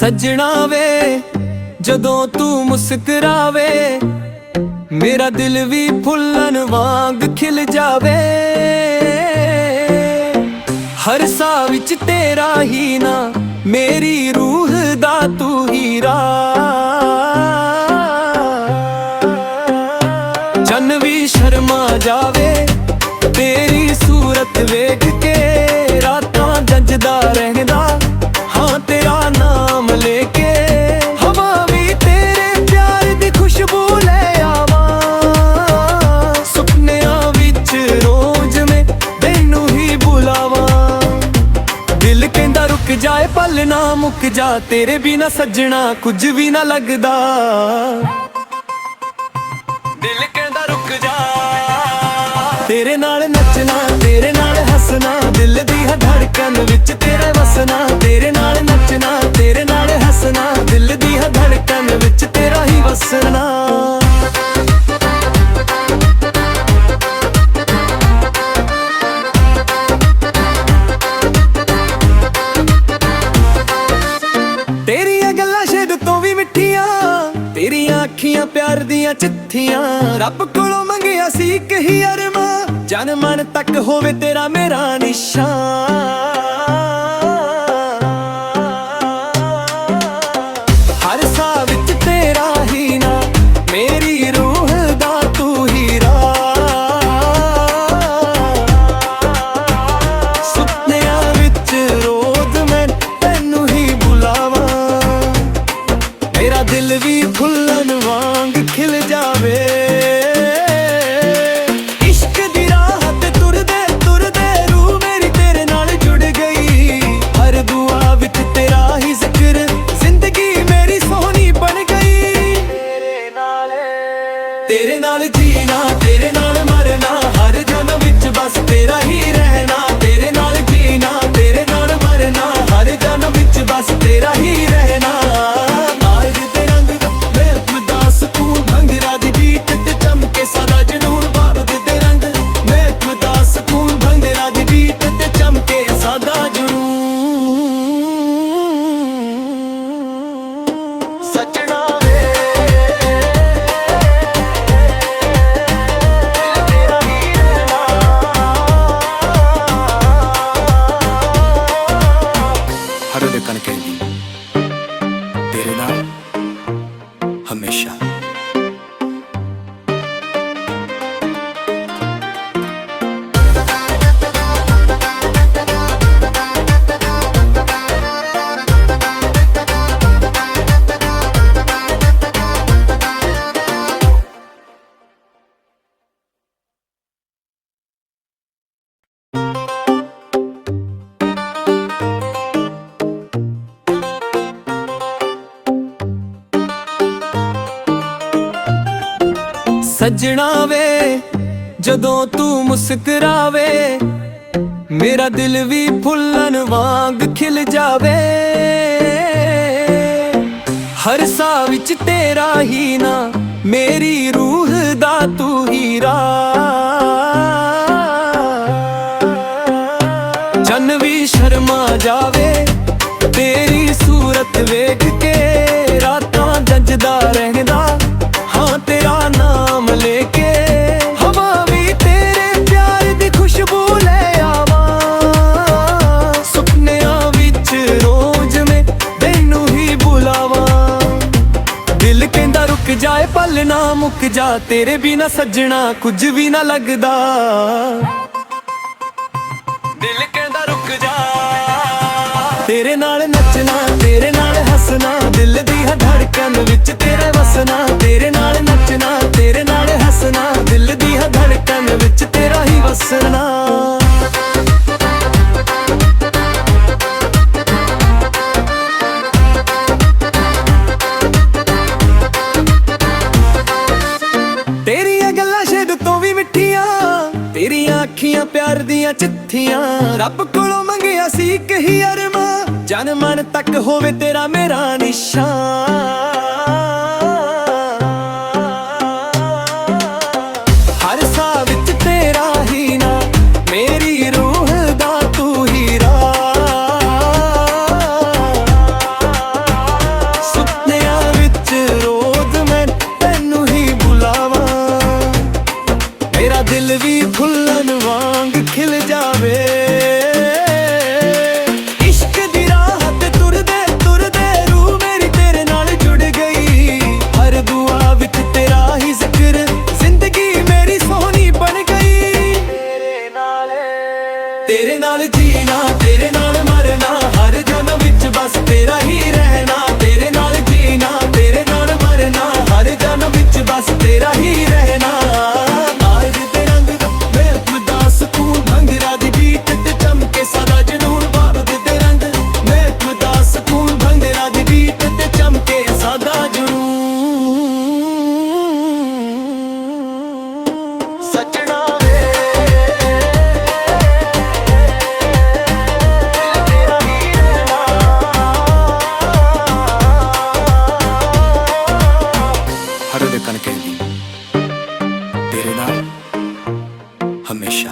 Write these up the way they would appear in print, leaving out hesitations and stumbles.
सजना वे जदों तू मुस्कुरावे मेरा दिल भी फुल्लन वांग खिल जावे। हर साह विच तेरा ही ना मेरी रूह दा तू हीरा। जन भी शर्मा जावे तेरी सूरत वेख के रातां जंजदा रहंदा हाँ तेरा नाम लेके। हवा भी तेरे प्यार दी खुशबू ले आवां सुपनियां विच रोज में तैनू ही बुलावां। दिल कहंदा रुक जाए पल ना मुक जा तेरे बिना सजना कुछ भी ना लगदा। दिल कहंदा रुक जा तेरे नाल नचना तेरे नाल हसना दिल दी है धड़कन विच तेरे वसना। तेरे नाल नचना तेरे नाल हसना दिल दी है धड़कन विच तेरा ही वसना। तेरियां गल्लां शायद तो भी मिठियां तेरियां अखियां प्यार दियां चिट्ठियां। रब कोलों मंगिया सी कही अरमा जन मन तक होवे तेरा मेरा निशान। हर साह विच तेरा ही ना मेरी रूह दा तू हीरा। सुपनियां विच रोज मैं तैनू ही बुलावां मेरा दिल भी फुल्लन वांग खिल जावे। तेरे नाल जीना तेरे नाल मरना हर जन्म विच बस तेरा ही रहना। तेरे नाल जीना तेरे नाल मरना हर जन्म विच बस तेरा ही रहना। आज दे रंग महक दा सुकून भंगरा दी बीट ते चमके सादा जनून। बाबद दे रंग महक दा सुकून भंगरा दी बीट ते चमके सादा जनून। सजना तेरे नाल हमेशा। सजना वे जदों तू मुस्कुरावे मेरा दिल भी फुल्लन वांग खिल जावे। हर साह विच तेरा ही ना मेरी रूह दा तू हीरा। जन भी शर्मा जावे तेरी सूरत वेख के रातां जंजदा रहंदा हाँ तेरा नाम लेके। हवा भी तेरे प्यार दी खुशबू ले आवां सुपनियां विच रोज में तैनू ही बुलावां। दिल कहंदा रुक जाए पल ना मुक जा तेरे बिना सजना कुछ भी ना लगदा। दिल कहंदा रुक जा तेरे नाल नचना तेरे नाल हसना दिल दी है धड़कन विच तेरे वसना। तेरे नाल नचना तेरे नाल हसना दिल दी है धड़कन विच तेरा ही वसना। तेरियां गल्लां शायद तो भी मिठियां तेरियां अखियां प्यार दियां चिट्ठियां। रब कोलों मंगिया सी कही अरमा जन मन तक होवे तेरा मेरा निशान। हर साह विच तेरा ही ना मेरी रूह दा तू हीरा। ਹਰ ਧੜਕਣ ਕਹਿੰਦੀ ਤੇਰੇ ਨਾਲ ਹਮੇਸ਼ਾ।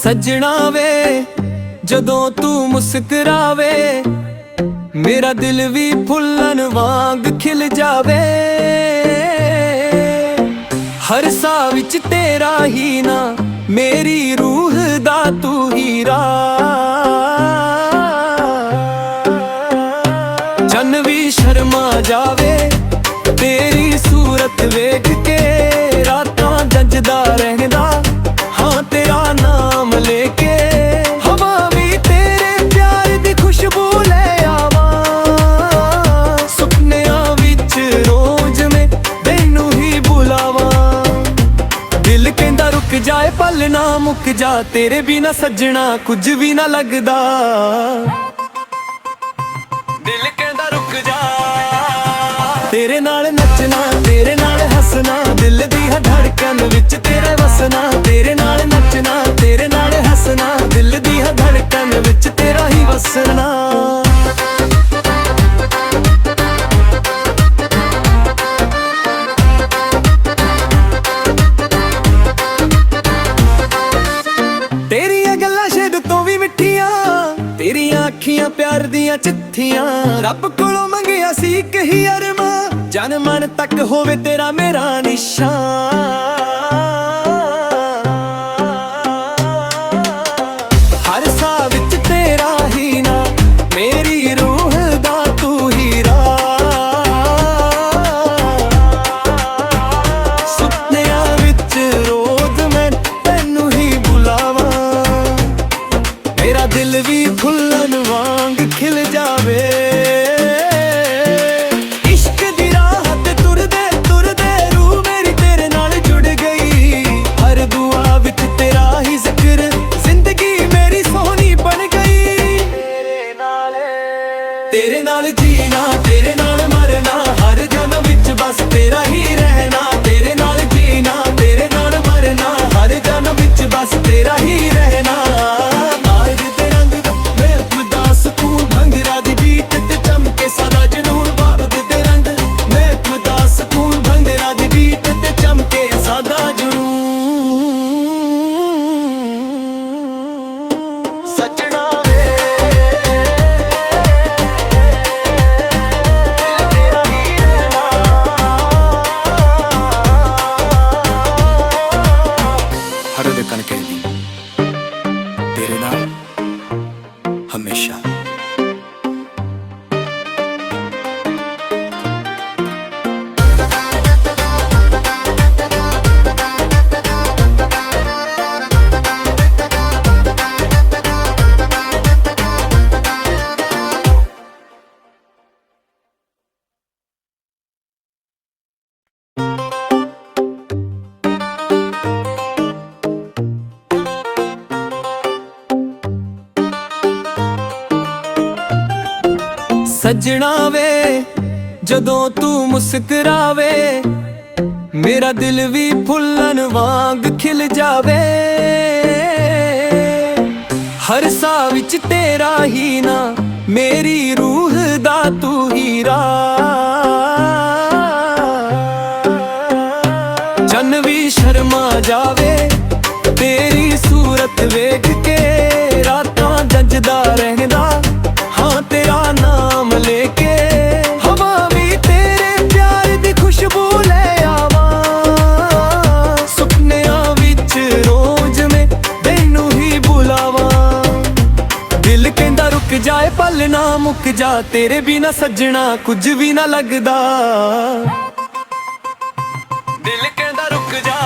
ਸੱਜਣਾ ਵੇ ਜਦੋਂ ਤੂੰ ਮੁਸਕਰਾਵੇ ਮੇਰਾ ਦਿਲ ਵੀ ਫੁੱਲਣ ਵਾਂਗ ਖਿਲ ਜਾਵੇ। ਹਰ ਸਾਹ ਵਿੱਚ ਤੇਰਾ ਹੀ ਨਾ ਮੇਰੀ ਰੂਹ ਦਾ ਤੂੰ ਹੀਰਾ। ਜਨ ਵੀ ਸ਼ਰਮਾ ਜਾਵੇ ਤੇਰੀ ਸੂਰਤ ਵੇਖ ਕੇ ਰਾਤਾਂ ਜੱਜਦਾ ਰਹਿੰਦਾ ਹਾਂ ਤੇਰਾ ਨਾਮ ਲੈ ਕੇ। ਹਵਾ ਵੀ ਤੇਰੇ ਪਿਆਰ ਦੀ ਖੁਸ਼ਬੂ ਲੈ ਆਵਾਂ ਸੁਪਨਿਆਂ ਵਿੱਚ ਰੋਜ਼ ਮੈਂ ਤੈਨੂੰ ਹੀ ਬੁਲਾਵਾਂ। ਦਿਲ ਕਹਿੰਦਾ ਰੁਕ ਜਾਏ ਪਲ ਨਾ ਮੁੱਕ ਜਾ ਤੇਰੇ ਬਿਨਾ ਸੱਜਣਾ ਕੁਝ ਵੀ ਨਾ ਲੱਗਦਾ। ਦਿਲ ਕਹਿੰਦਾ ਰੁਕ ਜਾ ਤੇਰੇ ਨਾਲ ਨੱਚਣਾ ਤੇਰੇ ਨਾਲ ਹੱਸਣਾ ਦਿਲ ਦੀ ਧੜਕਣ ਵਿੱਚ ਤੇਰੇ ਵਸਣਾ। ਤੇਰੇ ਨਾਲ ਨੱਚਣਾ ਤੇਰੇ ਨਾਲ ਹੱਸਣਾ ਦਿਲ ਦੀ ਧੜਕਣ ਵਿੱਚ ਤੇਰਾ ਹੀ ਵਸਣਾ। ਤੇਰੀਆਂ ਗੱਲਾਂ ਸ਼ਾਇਦ ਤੋਂ ਵੀ ਮਿੱਠੀਆਂ ਤੇਰੀਆਂ ਅੱਖੀਆਂ ਪਿਆਰ ਦੀਆਂ ਚਿੱਠੀਆਂ। ਰੱਬ ਕੋਲੋਂ ਮੰਗਿਆ ਸੀ ਕਹੀ ਅਰਮਾਂ ਜਨ ਮਨ ਤੱਕ ਹੋਵੇ ਤੇਰਾ ਮੇਰਾ ਨਿਸ਼ਾਨ। ਹਰ ਸਾਹ ਵਿੱਚ ਤੇਰਾ ਹੀ ਨਾ ਮੇਰੀ ਰੂਹ ਦਾ ਤੂੰ ਹੀਰਾ। ਸੁਪਨਿਆਂ ਵਿੱਚ ਰੋਜ਼ ਮੈਂ ਤੈਨੂੰ ਹੀ ਬੁਲਾਵਾਂ ਮੇਰਾ ਦਿਲ ਵੀ ਫੁੱਲਣ ਵਾਂਗ ਖਿਲ ਜਾਵੇ। ਤੇਰੇ ਨਾਲ ਜੀਣਾ ਤੇਰੇ ਨਾਲ ਮਰਨਾ ਹਰ ਜਨਮ ਵਿੱਚ ਬਸ ਤੇਰਾ ਹੀ ਰਹਿਣਾ। ਤੇਰੇ ਨਾਲ ਜੀਣਾ ਤੇਰੇ ਨਾਲ ਮਰਨਾ ਹਰ ਜਨਮ ਵਿੱਚ ਬਸ ਤੇਰਾ ਹੀ ਰਹਿਣਾ। ਆਜ ਦੇ ਰੰਗ ਮੈਂ ਉਦਾਸ ਤੂੰ ਭੰਗਰਾ ਦੀ ਬੀਟ ਤੇ ਚਮਕੇ ਸਦਾ ਜਨੂਨ ਬਾਬਦ ਦੇ ਰੰਗ ਮੈਂ ਉਦਾਸ ਤੂੰ ਭੰਗਰਾ ਦੀ ਬੀਟ ਤੇ ਚਮਕੇ ਸਦਾ ਜਨੂਨ। ਸੱਜਣਾ ਹਰ ਧੜਕਣ ਕਹਿੰਦੀ ਤੇਰੇ ਨਾਲ ਹਮੇਸ਼ਾ। ਸੱਜਣਾ ਵੇ ਜਦੋਂ ਤੂੰ ਮੁਸਕਰਾਵੇ ਮੇਰਾ ਦਿਲ ਵੀ ਫੁੱਲਣ ਵਾਂਗ ਖਿਲ ਜਾਵੇ। ਹਰ ਸਾਹ ਵਿੱਚ ਤੇਰਾ ਹੀ ਨਾ ਮੇਰੀ ਰੂਹ ਦਾ ਤੂੰ ਹੀਰਾ। ਜਨ ਵੀ ਸ਼ਰਮਾ ਜਾਵੇ ਤੇਰੀ ਸੂਰਤ ਵੇਖ ਕੇ ਰਾਤਾਂ ਜੱਜਦਾ ਰਹਿੰਦਾ ਹਾਂ ਤੇਰਾ ਨਾਮ ਲੈ ਕੇ। ਹਵਾ ਵੀ ਤੇਰੇ ਪਿਆਰ ਦੀ ਖੁਸ਼ਬੂ ਲੈ ਆਵਾਂ ਸੁਪਨਿਆਂ ਵਿੱਚ ਰੋਜ਼ ਮੈਂ ਤੈਨੂੰ ਹੀ ਬੁਲਾਵਾਂ। ਦਿਲ ਕਹਿੰਦਾ ਰੁਕ ਜਾਏ ਪਲ ਨਾ ਮੁੱਕ ਜਾ ਤੇਰੇ ਬਿਨਾ ਸੱਜਣਾ ਕੁਝ ਵੀ ਨਾ ਲੱਗਦਾ। ਦਿਲ ਕਹਿੰਦਾ ਰੁਕ ਜਾ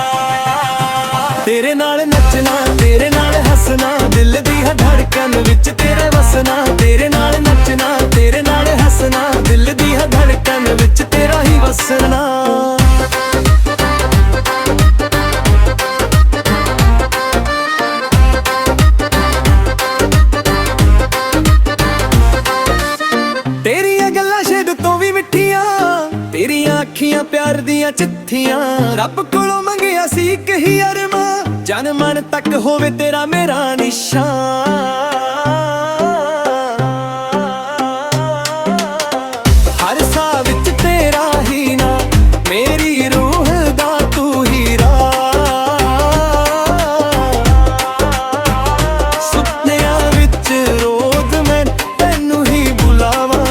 ਤੇਰੇ ਨਾਲ ਨੱਚਣਾ ਤੇਰੇ ਨਾਲ ਹੱਸਣਾ ਦਿਲ ਦੀ ਧੜਕਣ ਵਿੱਚ ਤੇਰੇ ਵਸਣਾ। ਤੇਰੇ ਨਾਲ ਨੱਚਣਾ ਤੇਰੇ ਨਾਲ ਹੱਸਣਾ ਦਿਲ ਦੀ ਧੜਕਣ ਵਿੱਚ ਤੇਰਾ ਹੀ ਵਸਣਾ। ਤੇਰੀਆਂ ਗੱਲਾਂ ਸ਼ਹਿਦ ਤੋਂ ਵੀ ਮਿੱਠੀਆਂ, ਤੇਰੀਆਂ ਅੱਖੀਆਂ ਪਿਆਰ ਦੀਆਂ ਚਿੱਠੀਆਂ। ਰੱਬ ਕੋਲੋਂ ਮੰਗਿਆ ਸੀ ਇੱਕ ਹੀ ਅਰਮਾਂ, ਜਨ ਮਨ ਤੱਕ ਹੋਵੇ ਤੇਰਾ ਮੇਰਾ ਨਿਸ਼ਾਨ। ਹਰ ਸਾਹ ਵਿੱਚ ਤੇਰਾ ਹੀ ਨਾ, ਮੇਰੀ ਰੂਹ ਦਾ ਤੂੰ ਹੀਰਾ। ਸੁਪਨਿਆਂ ਵਿੱਚ ਰੋਜ਼ ਮੈਂ ਤੈਨੂੰ ਹੀ ਬੁਲਾਵਾਂ,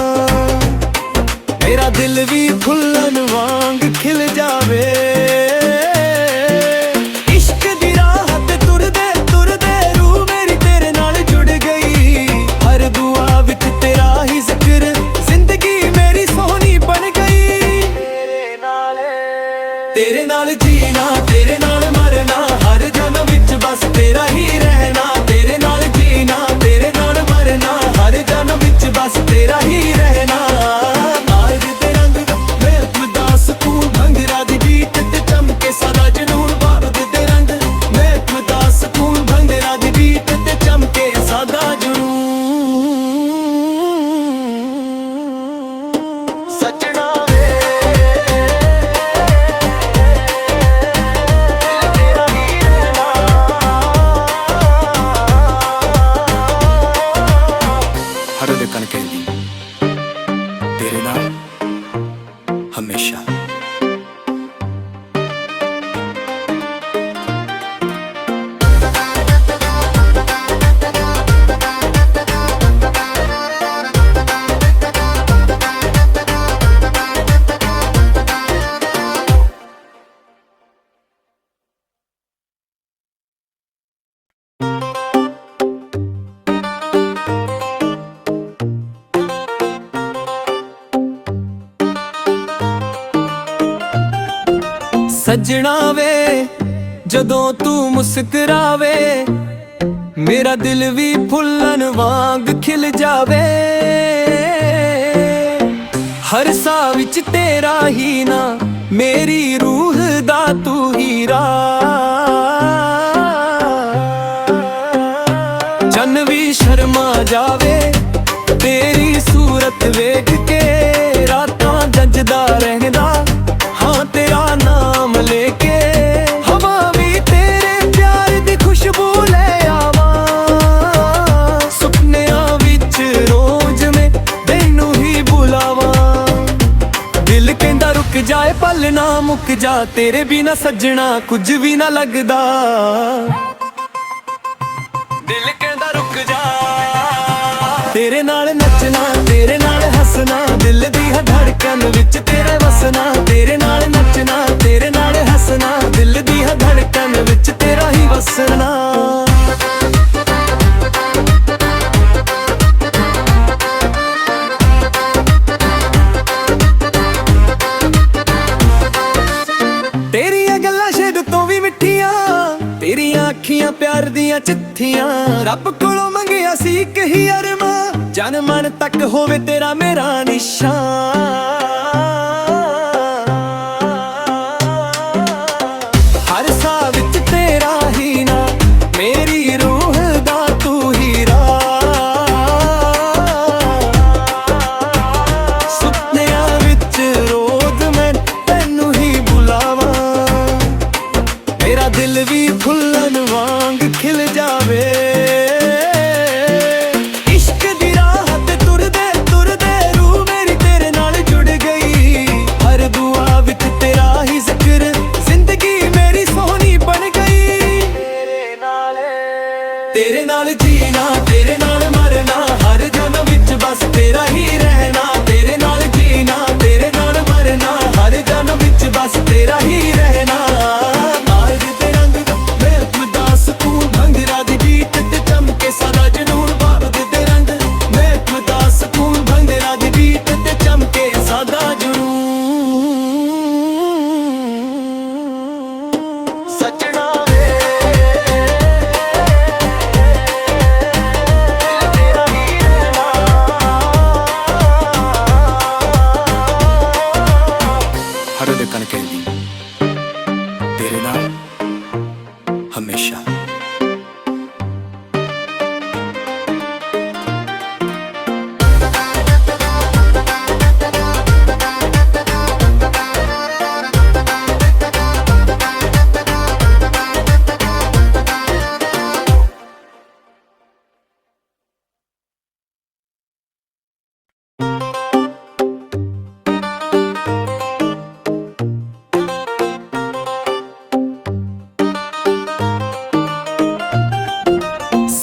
ਮੇਰਾ ਦਿਲ ਵੀ ਫੁੱਲਣ ਵਾਂਗ ਖਿਲ ਜਾਵੇ। ਇਸ਼ਕ ਦੀ ਰਾਹ ਤੇ ਤੁਰਦੇ ਤੁਰਦੇ ਰੂਹ ਮੇਰੀ ਤੇਰੇ ਨਾਲ ਜੁੜ ਗਈ। ਹਰ ਦੁਆ ਵਿੱਚ ਤੇਰਾ ਹੀ ਜ਼ਿਕਰ, ਜ਼ਿੰਦਗੀ ਮੇਰੀ ਸੋਹਣੀ ਬਣ ਗਈ। ਤੇਰੇ ਨਾਲ ਜੀਣਾ, ਤੇਰੇ ਨਾਲ ਮਰਨਾ, ਹਰ ਜਨਮ ਵਿੱਚ ਬਸ ਤੇਰਾ ਹੀ ਰਹਿਣਾ। ਤੇਰੇ ਨਾਲ ਜੀਣਾ, ਤੇਰੇ ਨਾਲ ਮਰਨਾ, ਹਰ ਜਨਮ ਵਿੱਚ ਬਸ ਤੇਰਾ ਹੀ ਰਹਿਣਾ। ਆਜ ਦੇ ਰੰਗ ਮਹਿਕ ਦਾ ਸਕੂਨ, ਭੰਗੜਾ ਦੀ ਬੀਟ ਤੇ ਚਮਕੇ ਸਦਾ ਜਨੂਨ। ਬਾਰਦ ਦੇ ਰੰਗ ਮਹਿਕ ਦਾ ਸਕੂਨ, ਭੰਗੜਾ ਦੀ ਬੀਟ ਤੇ ਚਮਕੇ ਸਦਾ ਜਨੂਨ। ਸੱਜਣਾ ਵੇ ਤੇਰਾ ਹੀ ਰਹਿਣਾ। ਹਰ ਦੇਖਣ ਕਹਿੰਦੀ ਤੇਰੇ ਨਾਲ ਹਮੇਸ਼ਾ। ਸੱਜਣਾ ਵੇ ਜਦੋਂ ਤੂੰ ਮੁਸਕਰਾਵੇ, ਮੇਰਾ ਦਿਲ ਵੀ ਫੁੱਲਣ ਵਾਂਗ ਖਿਲ ਜਾਵੇ। ਹਰ ਸਾਹ ਵਿੱਚ ਤੇਰਾ ਹੀ ਨਾ, ਮੇਰੀ ਰੂਹ ਦਾ ਤੂੰ ਹੀਰਾ। ਜਨ ਵੀ ਸ਼ਰਮਾ ਜਾਵੇ ਤੇਰੀ ਸੂਰਤ ਵੇਖ ਕੇ, ਰਾਤਾਂ ਜੰਜਦਾ ਰਹਿੰਦਾ ਹਾਂ ਤੇਰਾ ਨਾਮ ਲੈ ਕੇ। ਹਵਾ ਵੀ ਤੇਰੇ ਪਿਆਰ ਦੀ ਖੁਸ਼ਬੂ ਲੈ ਆਵਾਂ, ਸੁਪਨਿਆਂ ਵਿੱਚ ਰੋਜ਼ ਮੈਂ ਤੈਨੂੰ ਹੀ ਬੁਲਾਵਾਂ। ਦਿਲ ਕਹਿੰਦਾ ਰੁਕ ਜਾਏ ਪਲ ਨਾ ਮੁੱਕ ਜਾ, ਤੇਰੇ ਬਿਨਾ ਸੱਜਣਾ ਕੁਝ ਵੀ ਨਾ ਲੱਗਦਾ। ਦਿਲ ਕਹਿੰਦਾ ਰੁਕ ਜਾ, ਤੇਰੇ ਨਾਲ ਨੱਚਣਾ, ਤੇਰੇ ਨਾਲ ਹੱਸਣਾ, ਦਿਲ ਦੀ ਧੜਕਣ ਵਿੱਚ ਤੇਰੇ ਵਸਣਾ। ਤੇਰੇ ਨਾਲ ਨੱਚਣਾ, ਤੇਰੇ ਨਾਲ ਹੱਸਣਾ, ਦਿਲ ਦੀ ਧੜਕਣ ਵਿੱਚ ਤੇਰਾ ਹੀ ਵਸਣਾ। ਤੇਰੀਆਂ ਗੱਲਾਂ ਸ਼ਹਿਦ ਤੋਂ ਵੀ ਮਿੱਠੀਆਂ, ਤੇਰੀਆਂ ਅੱਖੀਆਂ ਪਿਆਰ ਦੀਆਂ ਚਿੱਠੀਆਂ। ਰੱਬ ਕੋਲੋਂ ਮੰਗਿਆ ਸੀ ਇੱਕ ਹੀ ਅਰਮਾਂ, ਜਨ ਮਨ ਤੱਕ ਹੋਵੇ ਤੇਰਾ ਮੇਰਾ ਨਿਸ਼ਾਨ। ਹਰ ਸਾਹ ਵਿੱਚ ਤੇਰਾ ਹੀ ਨਾ, ਮੇਰੀ ਰੂਹ ਦਾ ਤੂੰ ਹੀਰਾ। ਸੁਪਨਿਆਂ ਵਿੱਚ ਰੋਜ਼ ਮੈਂ ਤੈਨੂੰ ਹੀ ਬੁਲਾਵਾਂ, ਮੇਰਾ ਦਿਲ ਵੀ ਫੁੱਲਣ ਵਾਂਗ ਖਿਲ ਜਾਵੇ। ਇਸ਼ਕ ਦੀ ਰਾਹ ਤੇ ਤੁਰਦੇ ਤੁਰਦੇ ਰੂਹ ਮੇਰੀ ਤੇਰੇ ਨਾਲ ਜੁੜ ਗਈ। ਹਰ ਧੜਕਣ ਕਹਿੰਦੀ ਤੇਰੇ ਨਾਲ ਹਮੇਸ਼ਾ।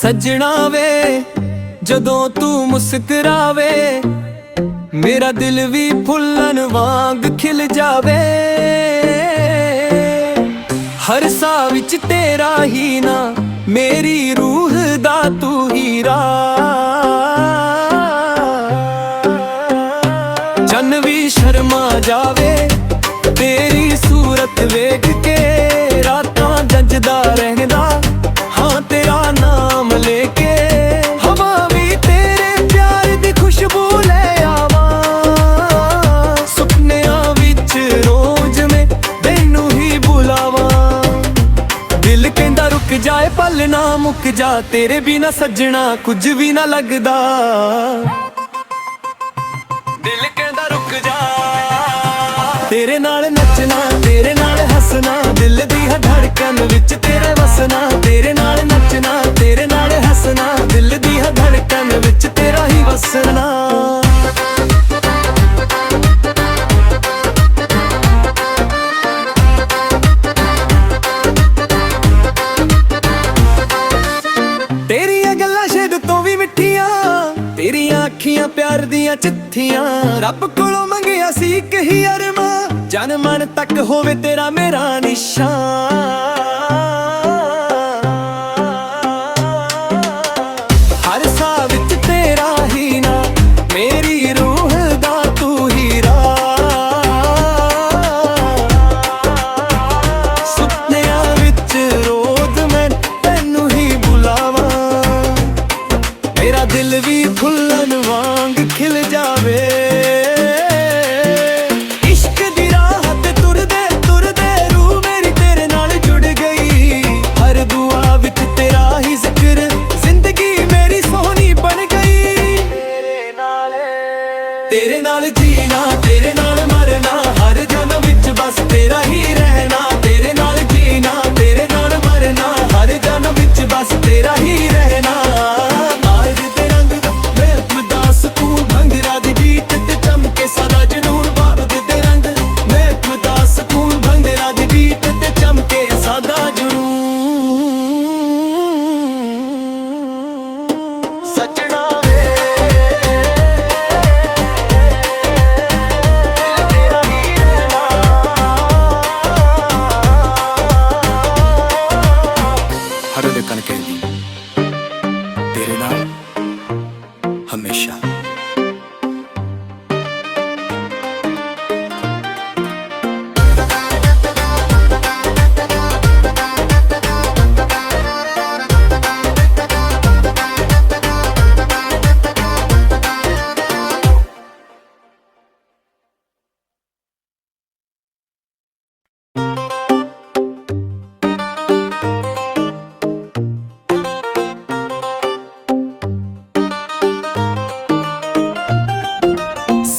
ਸੱਜਣਾ ਵੇ ਜਦੋਂ ਤੂੰ ਮੁਸਕਰਾਵੇ ਮੇਰਾ ਦਿਲ ਵੀ ਫੁੱਲਣ ਵਾਂਗ ਖਿਲ ਜਾਵੇ। ਹਰ ਸਾਹ ਵਿੱਚ ਤੇਰਾ ਹੀ ਨਾ ਮੇਰੀ ਰੂਹ ਦਾ ਤੂੰ ਹੀਰਾ। ਚੰਨ ਵੀ ਸ਼ਰਮਾ ਜਾਵੇ ਤੇਰੀ ਸੂਰਤ ਵੇਖ ਕੇ ਰਾਤਾਂ ਜੰਜਦਾ ਰਹਿੰਦਾ ਹਾਂ ਤੇਰਾ ਨਾਮ ਲੈ ਕੇ। ਹਵਾ ਵੀ ਤੇਰੇ ਪਿਆਰ ਦੀ ਖੁਸ਼ਬੂ ਲੈ ਆਵਾਂ ਸੁਪਨਿਆਂ ਵਿੱਚ ਰੋਜ਼ ਮੈਂ ਤੈਨੂੰ ਹੀ ਬੁਲਾਵਾਂ। ਦਿਲ ਕਹਿੰਦਾ ਰੁਕ ਜਾਏ ਪਲ ਨਾ ਮੁੱਕ ਜਾ ਤੇਰੇ ਬਿਨਾ ਸੱਜਣਾ ਕੁਝ ਵੀ ਨਾ ਲੱਗਦਾ। ਦਿਲ ਕਹਿੰਦਾ ਰੁਕ ਜਾ ਤੇਰੇ ਨਾਲ ਨੱਚਣਾ ਤੇਰੇ ਨਾਲ ਹੱਸਣਾ ਦਿਲ ਦੀ ਧੜਕਣ ਵਿੱਚ ਤੇਰੇ ਵਸਣਾ। ਤੇਰੇ ਨਾਲ ਨੱਚਣਾ ਤੇਰੇ ਨਾਲ ਹੱਸਣਾ ਦਿਲ ਦੀ ਧੜਕਣ ਵਿੱਚ ਤੇਰਾ ਹੀ ਵਸਣਾ। ਤੇਰੀਆਂ ਗੱਲਾਂ ਸ਼ਾਇਦ ਤੋਂ ਵੀ ਮਿੱਠੀਆਂ ਤੇਰੀਆਂ ਅੱਖੀਆਂ ਪਿਆਰ ਦੀਆਂ ਚਿੱਠੀਆਂ। ਰੱਬ ਕੋਲੋਂ ਮੰਗਿਆ ਸੀ ਇੱਕ ਹੀ ਅਰਮਾਂ ਜਨ ਮਨ ਤੱਕ ਹੋਵੇ ਤੇਰਾ ਮੇਰਾ ਨਿਸ਼ਾਨ। ਹਰ ਸਾਹ ਵਿੱਚ ਤੇਰਾ ਹੀ ਨਾ ਮੇਰੀ ਰੂਹ ਦਾ ਤੂੰ ਹੀਰਾ। ਸੁਪਨਿਆਂ ਵਿੱਚ ਰੋਜ਼ ਮੈਂ ਤੈਨੂੰ ਹੀ ਬੁਲਾਵਾਂ ਮੇਰਾ ਦਿਲ ਵੀ ਫੁੱਲਣ ਵਾਂਗ ਖਿਲ ਜਾਵੇ। ਤੇਰੇ ਨਾਲ ਜੀਣਾ ਤੇਰੇ ਨਾਲ ਮਰਨਾ ਹਰ ਜਨਮ ਵਿੱਚ ਬਸ ਤੇਰਾ ਹੀ ਰਹਿਣਾ। ਤੇਰੇ ਨਾਲ ਜੀਣਾ ਤੇਰੇ ਨਾਲ ਮਰਨਾ ਹਰ ਜਨਮ ਵਿੱਚ ਬਸ ਤੇਰਾ ਹੀ ਰਹਿਣਾ। ਆਜ ਦੇ ਰੰਗ ਮੈਂ ਉਦਾਸ ਤੂੰ ਭੰਗਰਾ ਦੀ ਬੀਟ ਤੇ ਚਮਕੇ ਸਦਾ ਜਨੂਨ ਬਾਬਦ ਦੇ ਰੰਗ ਮੈਂ ਉਦਾਸ ਤੂੰ ਭੰਗਰਾ ਦੀ ਬੀਟ ਤੇ ਚਮਕੇ ਸਦਾ ਜਨੂਨ। ਸੱਜਣਾ ਹਰ ਧੜਕਣ ਕਹਿੰਦੀ ਤੇਰੇ ਨਾਲ ਹਮੇਸ਼ਾ।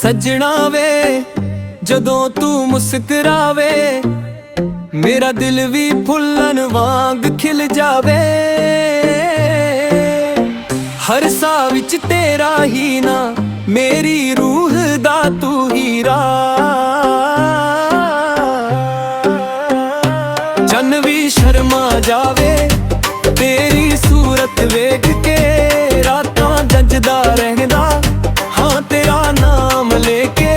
ਸੱਜਣਾ ਵੇ ਜਦੋਂ ਤੂੰ ਮੁਸਕਰਾਵੇ ਮੇਰਾ ਦਿਲ ਵੀ ਫੁੱਲਣ ਵਾਂਗ ਖਿਲ ਜਾਵੇ। ਹਰ ਸਾਹ ਵਿੱਚ ਤੇਰਾ ਹੀ ਨਾ ਮੇਰੀ ਰੂਹ ਦਾ ਤੂੰ ਹੀਰਾ। ਚੰਨ ਵੀ ਸ਼ਰਮਾ ਜਾਵੇ ਤੇਰੀ ਸੂਰਤ ਵੇਖ ਕੇ ਰਾਤਾਂ ਜੰਜਦਾ ਰਹਿੰਦਾ ਹਾਂ ਤੇਰਾ ਨਾਮ ਲੈ ਕੇ।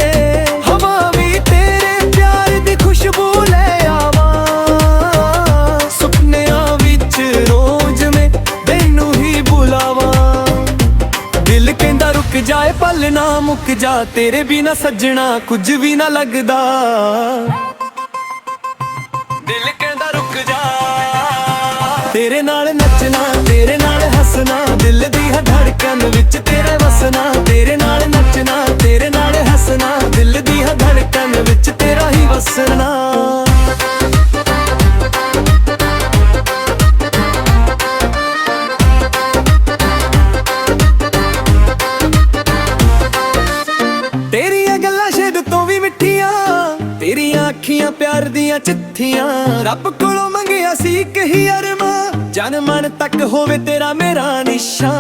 ਹਵਾ ਵੀ ਤੇਰੇ ਪਿਆਰ ਦੀ ਖੁਸ਼ਬੂ ਲੈ ਆਵਾਂ ਸੁਪਨਿਆਂ ਵਿੱਚ ਰੋਜ਼ ਮੈਂ ਤੈਨੂੰ ਹੀ ਬੁਲਾਵਾਂ। ਦਿਲ ਕਹਿੰਦਾ ਰੁਕ ਜਾਏ ਪਲ ਨਾ ਮੁੱਕ ਜਾ ਤੇਰੇ ਬਿਨਾ ਸੱਜਣਾ ਕੁਝ ਵੀ ਨਾ ਲੱਗਦਾ। ਦਿਲ ਕਹਿੰਦਾ ਰੁਕ ਜਾ ਤੇਰੇ ਨਾਲ ਨੱਚਣਾ ਤੇਰੇ ਨਾਲ ਹੱਸਣਾ ਦਿਲ ਦੀ ਧੜਕਣ ਵਿੱਚ ਤੇਰੇ ਵਸਣਾ। ਤੇਰੇ ਨਾਲ ਨੱਚਣਾ ਤੇਰੇ ਨਾਲ ਹੱਸਣਾ ਦਿਲ ਦੀ ਧੜਕਣ ਵਿੱਚ ਤੇਰਾ ਹੀ ਵਸਣਾ। ਵਸਣਾ। ਤੇਰੀਆਂ ਗੱਲਾਂ ਸ਼ਾਇਦ ਤੋਂ ਵੀ ਮਿੱਠੀਆਂ, ਤੇਰੀਆਂ ਅੱਖੀਆਂ ਪਿਆਰ ਦੀਆਂ ਚਿੱਠੀਆਂ। ਰੱਬ ਕੋਲੋਂ ਮੰਗਿਆ ਸੀ ਇੱਕ ਹੀ ਅਰਮਾਂ, ਜਨ ਮਨ ਤੱਕ ਹੋਵੇ ਤੇਰਾ ਮੇਰਾ ਨਿਸ਼ਾਨ।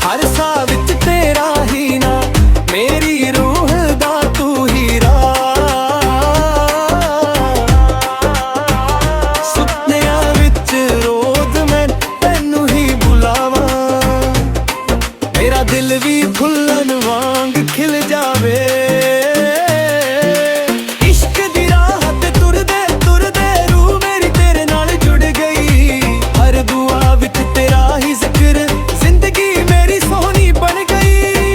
ਹਰ ਸਾਹ ਵਿੱਚ ਤੇਰਾ ਹੀ ਨਾ, ਮੇਰੀ ਰੂਹ ਦਾ ਤੂੰ ਹੀਰਾ। ਸੁਪਨਿਆਂ ਵਿੱਚ ਰੋਜ਼ ਮੈਂ ਤੈਨੂੰ ਹੀ ਬੁਲਾਵਾਂ, ਮੇਰਾ ਦਿਲ ਵੀ ਫੁੱਲਣ ਵਾਂਗ ਖਿਲ ਜਾਵੇ। ਇਸ਼ਕ ਦੀ ਰਾਹ ਤੇ ਤੁਰਦੇ ਤੁਰਦੇ ਰੂਹ ਮੇਰੀ ਤੇਰੇ ਨਾਲ ਜੁੜ ਗਈ। ਹਰ ਦੁਆ ਵਿੱਚ ਤੇਰਾ ਹੀ ਜ਼ਿਕਰ, ਜ਼ਿੰਦਗੀ ਮੇਰੀ ਸੋਹਣੀ ਬਣ ਗਈ।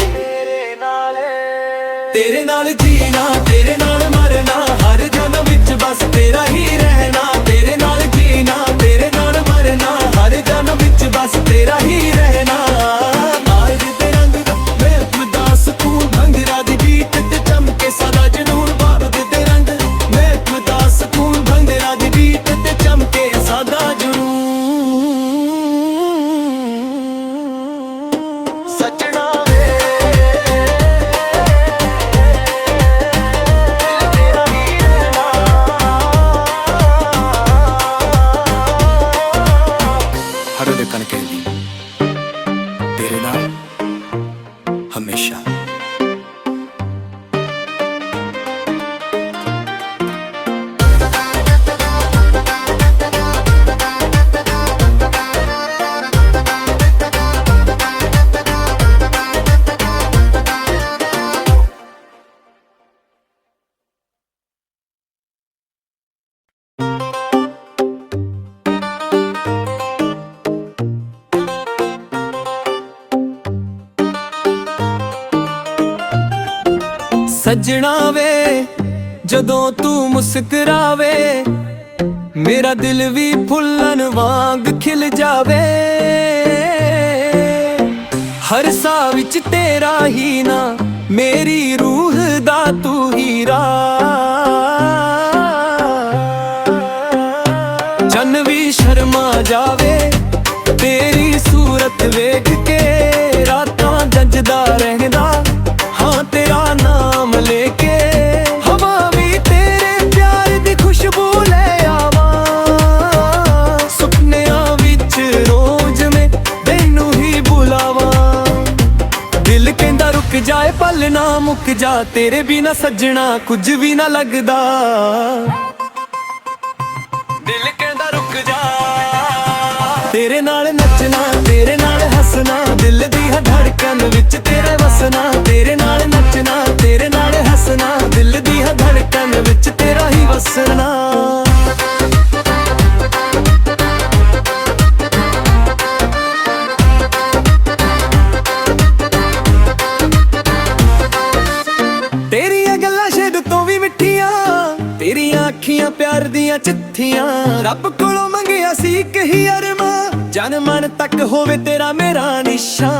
ਤੇਰੇ ਨਾਲ ਜੀਣਾ, ਤੇਰੇ ਨਾਲ ਮਰਨਾ, ਹਰ ਜਨਮ ਵਿੱਚ ਬਸ ਤੇਰਾ ਹੀ ਰਹਿਣਾ। ਤੇਰੇ ਨਾਲ ਜੀਣਾ, ਤੇਰੇ ਨਾਲ ਮਰਨਾ, ਹਰ ਜਨਮ ਵਿੱਚ ਬਸ ਤੇਰਾ ਹੀ ਰਹਿਣਾ। ਹਰ ਦੇ ਕਣ ਕਹਿੰਦੀ ਤੇਰੇ ਨਾਲ ਹਮੇਸ਼ਾ। ਸੱਜਣਾ ਵੇ ਜਦੋਂ ਤੂੰ ਮੁਸਕਰਾਵੇ, ਮੇਰਾ ਦਿਲ ਵੀ ਫੁੱਲਣ ਵਾਂਗ ਖਿਲ ਜਾਵੇ। ਹਰ ਸਾਹ ਵਿੱਚ ਤੇਰਾ ਹੀ ਨਾ, ਮੇਰੀ ਰੂਹ ਦਾ ਤੂੰ ਹੀਰਾ। ਜਨ ਵੀ ਸ਼ਰਮਾ ਜਾਵੇ ਤੇਰੀ ਸੂਰਤ ਵੇਖ ਕੇ, ਰਾਤਾਂ ਜੰਜਦਾ ਰਹਿੰਦਾ ਹਾਂ ਤੇਰਾ ਨਾਮ ਲੈ ਕੇ। ਹਵਾ ਵੀ ਤੇਰੇ ਪਿਆਰ ਦੀ ਖੁਸ਼ਬੂ ਲੈ ਆਵਾਂ, ਸੁਪਨਿਆਂ ਵਿੱਚ ਰੋਜ਼ ਮੈਂ ਤੈਨੂੰ ਹੀ ਬੁਲਾਵਾਂ। ਦਿਲ ਕਹਿੰਦਾ ਰੁਕ ਜਾਏ ਪਲ ਨਾ ਮੁੱਕ ਜਾ, ਤੇਰੇ ਬਿਨਾ ਸੱਜਣਾ ਕੁਝ ਵੀ ਨਾ ਲੱਗਦਾ। ਦਿਲ ਕਹਿੰਦਾ ਰੁਕ ਜਾ, ਤੇਰੇ ਨਾਲ ਨੱਚਣਾ, ਤੇਰੇ ਨਾਲ ਹੱਸਣਾ, ਦਿਲ ਦੀ ਧੜਕਣ ਵਿੱਚ ਤੇਰੇ ਵਸਣਾ। ਤੇਰੇ ਨਾਲ ਨੱਚਣਾ, ਤੇਰੇ ਨਾਲ ਹੱਸਣਾ, ਦਿਲ ਦੀ ਧੜਕਣ ਵਿੱਚ ਤੇਰਾ ਹੀ ਵਸਣਾ। ਤੇਰੀਆਂ ਗੱਲਾਂ ਸ਼ਾਇਦ ਤੋਂ ਵੀ ਮਿੱਠੀਆਂ, ਤੇਰੀਆਂ ਅੱਖੀਆਂ ਪਿਆਰ ਦੀਆਂ ਚਿੱਠੀਆਂ। ਰੱਬ ਕੋਲੋਂ ਮੰਗਿਆ ਸੀ ਇੱਕ ਹੀ ਅਰਮਾਂ, ਜਨ ਮਨ ਤੱਕ ਹੋਵੇ ਤੇਰਾ ਮੇਰਾ ਨਿਸ਼ਾਨ।